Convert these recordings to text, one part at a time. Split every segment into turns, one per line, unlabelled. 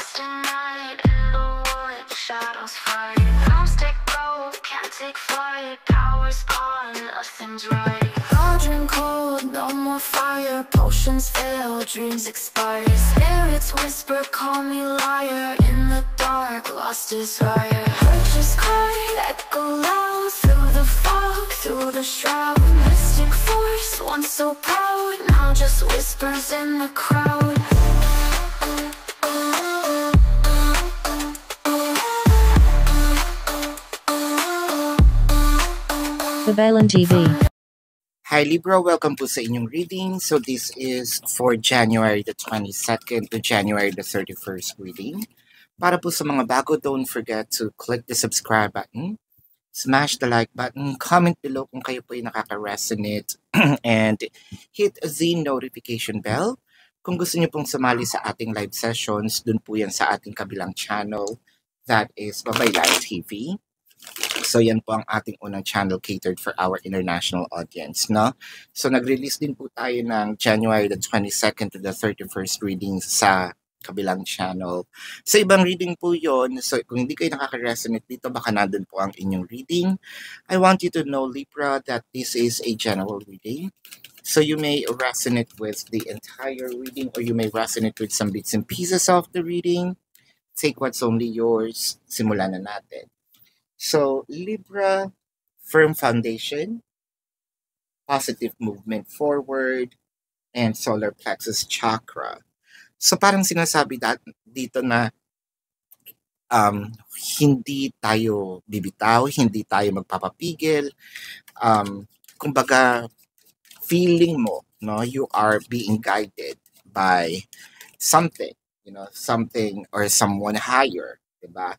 lost in night, in the wood, shadows fight. Arms take gold, can't take flight. Power's gone, nothing's right. Cauldron cold, no more fire. Potions fail, dreams expire. Spirits whisper, call me liar. In the dark, lost desire. Purchase cry, echo loud. Through the fog, through the shroud. Mystic force, once so proud, now just whispers in the crowd.
Babalan TV.
Hi Libra, welcome po sa inyong reading. So this is for January the 22nd to January the 31st reading. Para po sa mga bago, don't forget to click the subscribe button, smash the like button, comment below kung kayo po ay nakaka-resonate, and hit the notification bell. Kung gusto niyo pong sumali sa ating live sessions, dun po yan sa ating kabilang channel, that is Babaylan TV. So yan po ang ating unang channel catered for our international audience, no? So nag-release din po tayo ng January the 22nd to the 31st readings sa kabilang channel. Sa ibang reading po yon. So kung hindi kayo nakaka-resonate dito, baka nandun po ang inyong reading. I want you to know, Libra, that this is a general reading. So you may resonate with the entire reading or you may resonate with some bits and pieces of the reading. Take what's only yours. Simulan na natin. So, Libra, firm foundation, positive movement forward, and solar plexus chakra. So, parang sinasabi dito na hindi tayo bibitaw, hindi tayo magpapapigil. Kumbaga, feeling mo, no, you are being guided by something, something or someone higher, diba?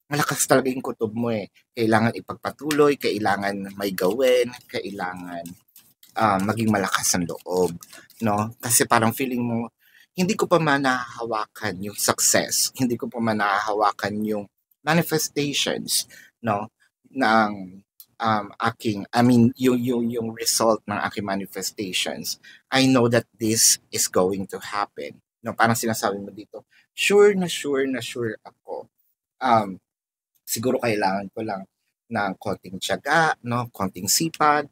Malakas talaga yung kutob mo eh. Kailangan ipagpatuloy, kailangan may gawin, kailangan maging malakas ang loob, no? Kasi parang feeling mo, hindi ko pa manahawakan yung success, hindi ko pa manahawakan yung manifestations, no? Ng yung result ng aking manifestations. I know that this is going to happen. No, parang sinasabi mo dito, sure na sure ako. Siguro kailangan ko lang ng konting tiyaga, no? Konting sipag.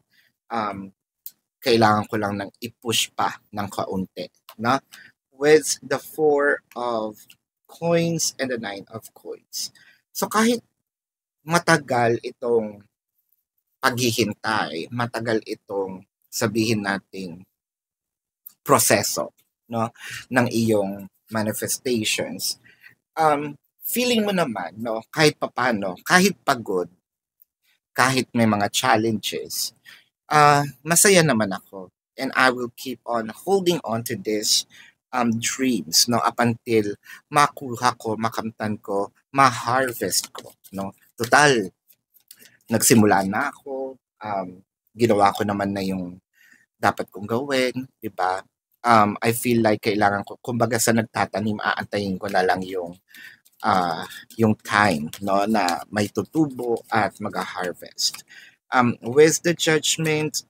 Kailangan ko lang ng i-push pa ng kaunti, no? With the 4 of coins and the 9 of coins. So kahit matagal itong paghihintay, matagal itong sabihin nating proseso, no, ng iyong manifestations, feeling mo naman, no, kahit papano, kahit pagod, kahit may mga challenges, masaya naman ako. And I will keep on holding on to this dreams, no, up until makuha ko, makamtan ko, ma-harvest ko, no. Total, nagsimula na ako, ginawa ko naman na yung dapat kong gawin, di ba? I feel like kailangan ko, kumbaga sa nagtatanim, aantayin ko na lang yung time, no, na may tutubo at mag-harvest. With the Judgment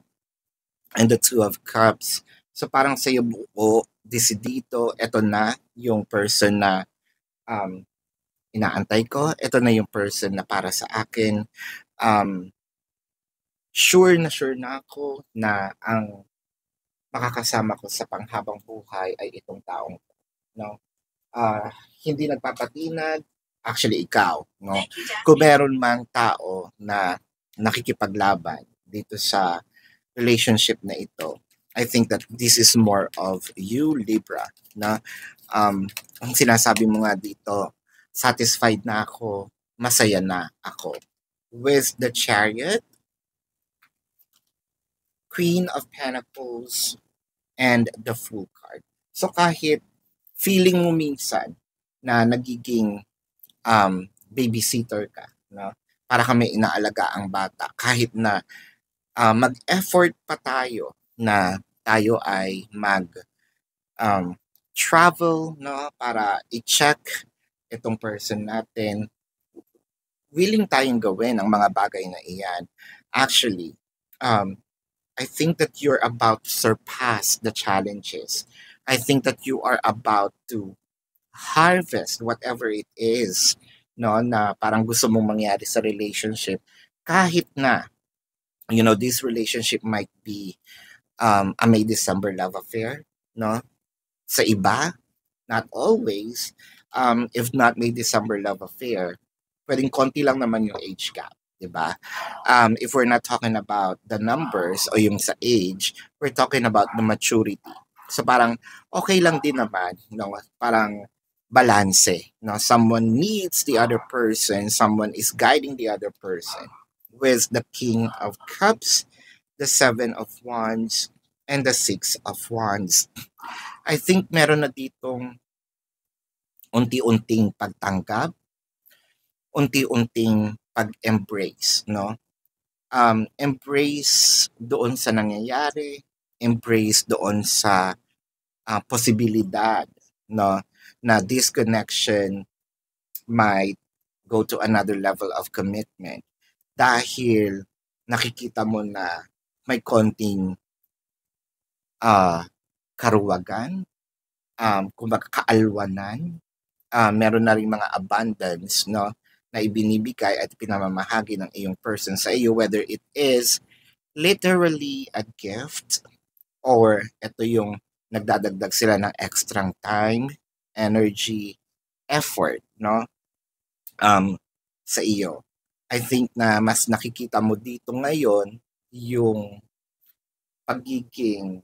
and the 2 of Cups, so parang sa'yo buo, decidido, eto na yung person na inaantay ko, eto na yung person na para sa akin. Sure na ako na ang makakasama ko sa panghabang buhay ay itong taong, no? Hindi nagpapatinag, actually ikaw, no? Kung meron mang tao na nakikipaglaban dito sa relationship na ito, I think that this is more of you, Libra, na ang sinasabi mo nga dito, satisfied na ako, masaya na ako. With the Chariot, Queen of Pentacles, and the Fool card. So kahit feeling mo minsan na nagiging babysitter ka, no? Para kami inaalaga ang bata, kahit na mag-effort pa tayo na tayo ay travel, no, para i-check itong person natin, willing tayong gawin ang mga bagay na iyan. Actually, I think that you're about to surpass the challenges. I think that you are about to harvest whatever it is, no, na parang gusto mong mangyari sa relationship, kahit na, this relationship might be a May December love affair, no? Sa iba, not always. If not May December love affair, pwedeng konti lang naman yung age gap, di ba? If we're not talking about the numbers o yung sa age, we're talking about the maturity. So parang okay lang din naman, parang balance, no? Someone needs the other person, someone is guiding the other person. With the King of Cups, the Seven of Wands, and the Six of Wands. I think meron na ditong unti-unting pagtanggap, unti-unting pag-embrace, no? Embrace doon sa nangyayari, embrace doon sa posibilidad, no, na this connection might go to another level of commitment dahil nakikita mo na may konting karuwagan, kumbaga kaalwanan, meron na rin mga abundance, no, na ibinibigay at pinamamahagi ng iyong person sa iyo, whether it is literally a gift or ito yung nagdadagdag sila ng extra time, energy, effort, no, sa iyo. I think na mas nakikita mo dito ngayon yung pagiging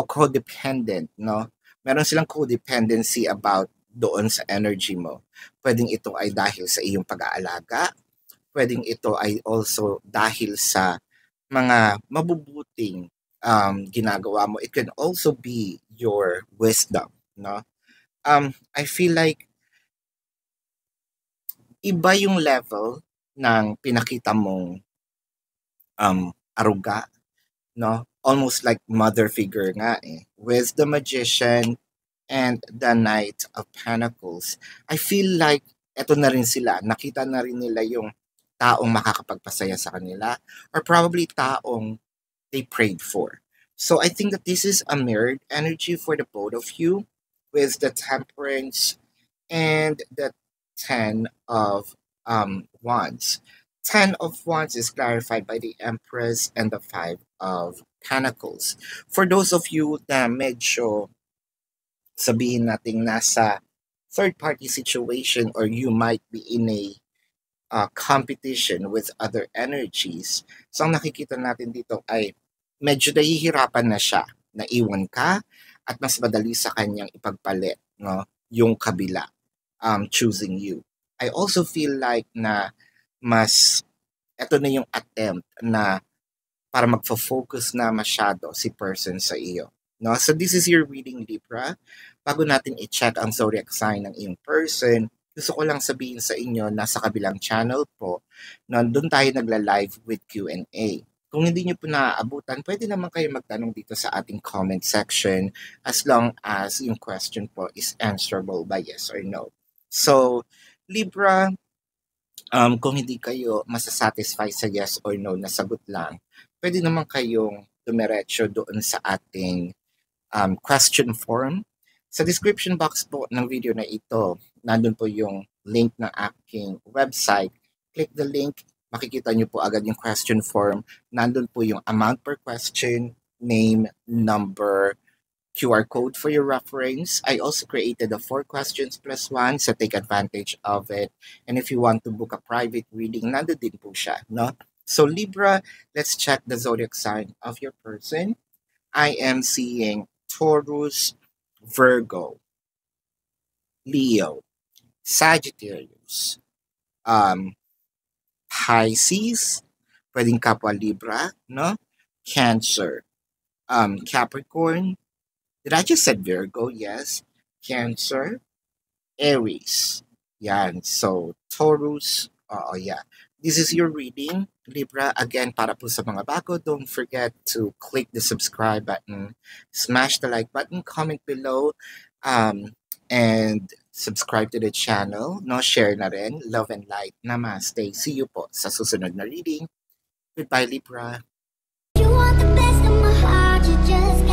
codependent, no? Meron silang codependency about doon sa energy mo. Pwedeng ito ay dahil sa iyong pag-aalaga, pwedeng ito ay also dahil sa mga mabubuting ginagawa mo. It can also be your wisdom, no? I feel like iba yung level ng pinakita mong aruga, no? Almost like mother figure nga with the Magician and the Knight of Pentacles. I feel like eto na rin sila, nakita na rin nila yung taong makakapagpasaya sa kanila or probably taong they prayed for. So I think that this is a mirrored energy for the both of you with the Temperance and the 10 of Wands. 10 of Wands is clarified by the Empress and the 5 of Pentacles. For those of you na medyo sabihin natin nasa third-party situation or you might be in a competition with other energies, so ang nakikita natin dito ay medyo nahihirapan na siya, naiwan ka at mas madali sa kanyang ipagpalit, no, yung kabila, choosing you. I also feel like na eto na yung attempt na para magfo-focus na masyado si person sa iyo, no? So this is your reading, Libra. Bago natin i-check ang zodiac sign ng iyong person, gusto ko lang sabihin sa inyo na sa kabilang channel po, doon tayo nagla-live with Q&A. Kung hindi nyo po naaabutan, pwede naman kayo magtanong dito sa ating comment section as long as yung question po is answerable by yes or no. So, Libra, kung hindi kayo masasatisfy sa yes or no na sagot lang, pwede naman kayong dumiretso doon sa ating question form. Sa description box po ng video na ito, nandun po yung link ng aking website. Click the link, makikita nyo po agad yung question form. Nandun po yung amount per question, name, number, QR code for your reference. I also created a 4 questions plus 1, so take advantage of it. And if you want to book a private reading, nandun din po siya, no? So Libra, let's check the zodiac sign of your person. I am seeing Taurus, Virgo, Leo, Sagittarius, Pisces, pwedeng kapwa Libra, no? Cancer, Capricorn. Did I just said Virgo? Yes. Cancer, Aries. Yan. So, Taurus. Yeah. This is your reading, Libra. Again, para po sa mga bago, don't forget to click the subscribe button, smash the like button, comment below, and subscribe to the channel. No, share na rin. Love and light. Namaste. See you po sa susunod na reading. Goodbye, Libra.
You want the best of my heart, you just